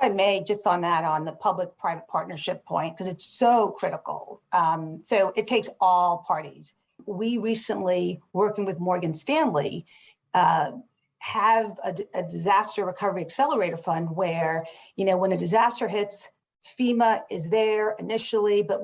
I may, just on that, on the public-private partnership point, because it's so critical. So it takes all parties. We recently, working with Morgan Stanley, have a disaster recovery accelerator fund where, when a disaster hits, FEMA is there initially, but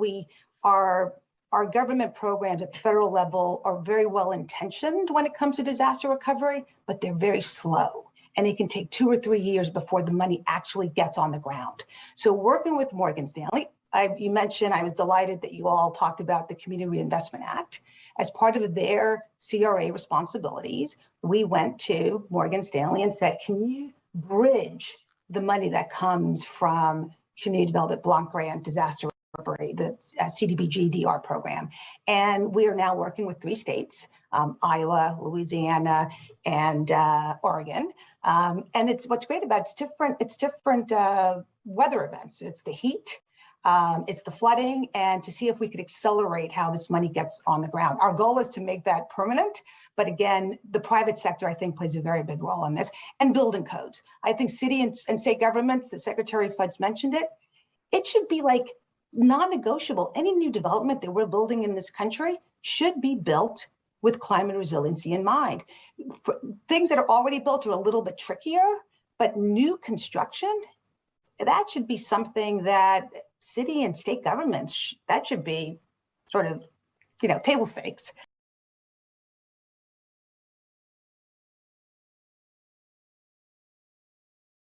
our government programs at the federal level are very well intentioned when it comes to disaster recovery, but they're very slow. And it can take 2 or 3 years before the money actually gets on the ground. So working with Morgan Stanley, you mentioned, I was delighted that you all talked about the Community Reinvestment Act. As part of their CRA responsibilities, we went to Morgan Stanley and said, can you bridge the money that comes from Community Development Block Grant Disaster Recovery, the CDBG-DR program? And we are now working with 3 states, Iowa, Louisiana, and Oregon. And what's great about it's different weather events. It's the heat, it's the flooding, and to see if we could accelerate how this money gets on the ground. Our goal is to make that permanent, but again, the private sector, I think, plays a very big role in this, and building codes. I think city and state governments, the Secretary Fudge mentioned it, it should be like non-negotiable. Any new development that we're building in this country should be built with climate resiliency in mind. Things that are already built are a little bit trickier, but new construction, that should be something that city and state governments, that should be sort of, table stakes.